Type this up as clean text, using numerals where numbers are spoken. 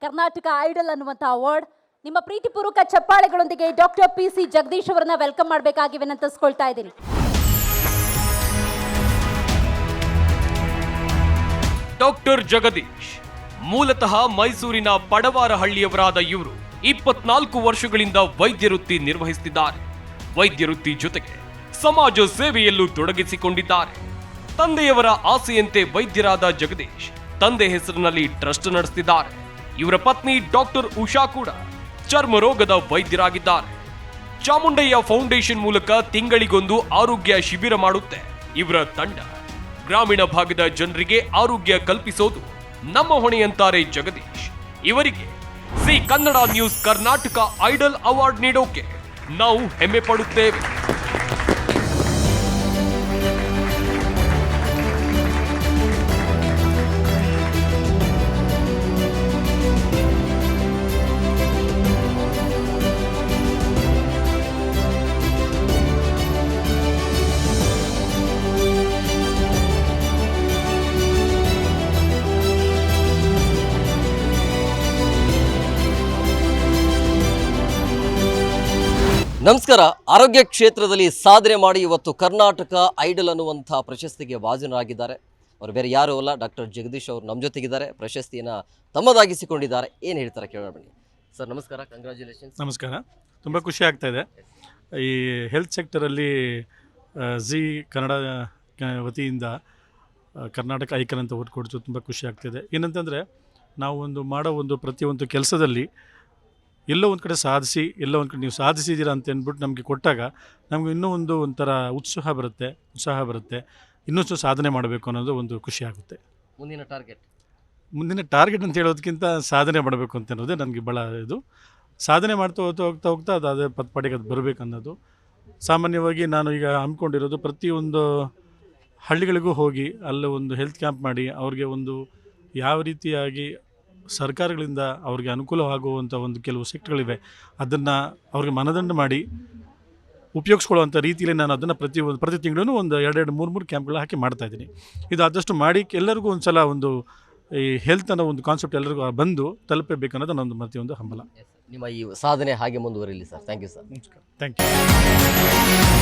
Karnataka idle ಅನ್ನುವಂಥ award. ನಿಮ್ಮ ಪ್ರೀತಿಪೂರ್ವಕ ಚಪ್ಪಾಳೆಗಳೊಂದಿಗೆ doctor PC Jagadish ಅವರನ್ನ ವೆಲ್ಕಮ್ ಮಾಡಬೇಕಾಗಿ ವಿನಂತಿಸ್ಕೊಳ್ತಾ ಇದ್ದೀನಿ. ಡಾಕ್ಟರ್ ಜಗದೀಶ್ ಮೂಲತಃ ಮೈಸೂರಿನ ಪಡವಾರಹಳ್ಳಿಯವರಾದ ಇವರು 24 ವರ್ಷಗಳಿಂದ ವೈದ್ಯ ವೃತ್ತಿ ನಿರ್ವಹಿಸುತ್ತಿದ್ದಾರೆ. ವೈದ್ಯ ವೃತ್ತಿ ಜೊತೆಗೆ ಸಮಾಜ ಸೇವೆಯಲ್ಲೂ ತೊಡಗಿಸಿಕೊಂಡಿದ್ದಾರೆ. ತಂದೆಯವರ ಆಸೆಯಂತೆ ವೈದ್ಯರಾದ ಜಗದೀಶ್ ತಂದೆ ಹೆಸರಿನಲ್ಲಿ ಟ್ರಸ್ಟ್ ನಡೆಸುತ್ತಿದ್ದಾರೆ. ಇವರ ಪತ್ನಿ ಡಾಕ್ಟರ್ ಉಷಾ ಕೂಡ ಚರ್ಮ ರೋಗದ ವೈದ್ಯರಾಗಿದ್ದಾರೆ. ಚಾಮುಂಡಯ್ಯ ಫೌಂಡೇಶನ್ ಮೂಲಕ ತಿಂಗಳಿಗೊಂದು ಆರೋಗ್ಯ ಶಿಬಿರ ಮಾಡುತ್ತೆ ಇವರ ತಂಡ. ಗ್ರಾಮೀಣ ಭಾಗದ ಜನರಿಗೆ ಆರೋಗ್ಯ ಕಲ್ಪಿಸೋದು ನಮ್ಮ ಹೊಣೆಯಂತಾರೆ ಜಗದೀಶ್. ಇವರಿಗೆ C Kannada news Karnataka idol award ನೀಡೋಕೆ ನಾವು ಹೆಮ್ಮೆ ಪಡುತ್ತೇವೆ. ನಮಸ್ಕಾರ. ಆರೋಗ್ಯ ಕ್ಷೇತ್ರದಲ್ಲಿ ಸಾಧನೆ ಮಾಡಿ ಇವತ್ತು ಕರ್ನಾಟಕ ಐಡಲ್ ಅನ್ನುವಂಥ ಪ್ರಶಸ್ತಿಗೆ ಭಾಜನರಾಗಿದ್ದಾರೆ. ಅವರು ಬೇರೆ ಯಾರೂ ಅಲ್ಲ, ಡಾಕ್ಟರ್ ಜಗದೀಶ್ ಅವರು ನಮ್ಮ ಜೊತೆಗಿದ್ದಾರೆ. ಪ್ರಶಸ್ತಿಯನ್ನು ತಮ್ಮದಾಗಿಸಿಕೊಂಡಿದ್ದಾರೆ. ಏನು ಹೇಳ್ತಾರೆ ಕೇಳೋಣ ಬನ್ನಿ. ಸರ್ ನಮಸ್ಕಾರ, ಕಂಗ್ರ್ಯಾಚುಲೇಷನ್ಸ್. ನಮಸ್ಕಾರ. ತುಂಬ ಖುಷಿ ಆಗ್ತಾ ಇದೆ. ಈ ಹೆಲ್ತ್ ಸೆಕ್ಟರಲ್ಲಿ ಜಿ ಕನ್ನಡ ವತಿಯಿಂದ ಕರ್ನಾಟಕ ಐಕನ್ ಅಂತ ಓಟ್ ಕೊಡ್ತು. ತುಂಬ ಖುಷಿ ಆಗ್ತಿದೆ. ಏನಂತಂದರೆ ನಾವು ಮಾಡೋ ಪ್ರತಿಯೊಂದು ಕೆಲಸದಲ್ಲಿ ಎಲ್ಲೋ ಒಂದು ಕಡೆ ಸಾಧಿಸಿ, ಎಲ್ಲೋ ಒಂದು ಕಡೆ ನೀವು ಸಾಧಿಸಿದ್ದೀರಾ ಅಂತ ಅಂದ್ಬಿಟ್ಟು ನಮಗೆ ಕೊಟ್ಟಾಗ ನಮಗೆ ಇನ್ನೂ ಒಂಥರ ಉತ್ಸಾಹ ಬರುತ್ತೆ. ಇನ್ನಷ್ಟು ಸಾಧನೆ ಮಾಡಬೇಕು ಅನ್ನೋದು ಒಂದು ಖುಷಿ ಆಗುತ್ತೆ. ಮುಂದಿನ ಟಾರ್ಗೆಟ್ ಅಂತ ಹೇಳೋದಕ್ಕಿಂತ ಸಾಧನೆ ಮಾಡಬೇಕು ಅಂತ ಅನ್ನೋದೇ ನನಗೆ ಭಾಳ ಇದು. ಸಾಧನೆ ಮಾಡ್ತಾ ಹೋಗ್ತಾ ಅದೇ ಪಡಿಗೆ ಅದು ಬರಬೇಕು ಅನ್ನೋದು. ಸಾಮಾನ್ಯವಾಗಿ ನಾನು ಈಗ ಹಮ್ಮಿಕೊಂಡಿರೋದು ಪ್ರತಿಯೊಂದು ಹಳ್ಳಿಗಳಿಗೂ ಹೋಗಿ ಅಲ್ಲಿ ಒಂದು ಹೆಲ್ತ್ ಕ್ಯಾಂಪ್ ಮಾಡಿ ಅವ್ರಿಗೆ ಯಾವ ರೀತಿಯಾಗಿ ಸರ್ಕಾರಗಳಿಂದ ಅವ್ರಿಗೆ ಅನುಕೂಲವಾಗುವಂಥ ಕೆಲವು ಸೆಕ್ಟ್ಗಳಿವೆ, ಅದನ್ನು ಅವ್ರಿಗೆ ಮನದಂಡ ಮಾಡಿ ಉಪಯೋಗಿಸ್ಕೊಳ್ಳುವಂಥ ರೀತಿಯಲ್ಲಿ ನಾನು ಅದನ್ನು ಪ್ರತಿ ತಿಂಗಳೂ 2-3 ಕ್ಯಾಂಪ್ಗಳು ಹಾಕಿ ಮಾಡ್ತಾಯಿದ್ದೀನಿ. ಇದು ಆದಷ್ಟು ಮಾಡಿ ಎಲ್ಲರಿಗೂ ಒಂದು ಸಲ ಈ ಹೆಲ್ತ್ ಅನ್ನೋ ಕಾನ್ಸೆಪ್ಟ್ ಎಲ್ಲರಿಗೂ ಬಂದು ತಲುಪಬೇಕನ್ನೋದು ನನ್ನೊಂದು ಪ್ರತಿಯೊಂದು ಹಂಬಲ. ನಿಮ್ಮ ಈ ಸಾಧನೆ ಹಾಗೆ ಮುಂದುವರಿಲಿ sir. Thank you sir. Thank you.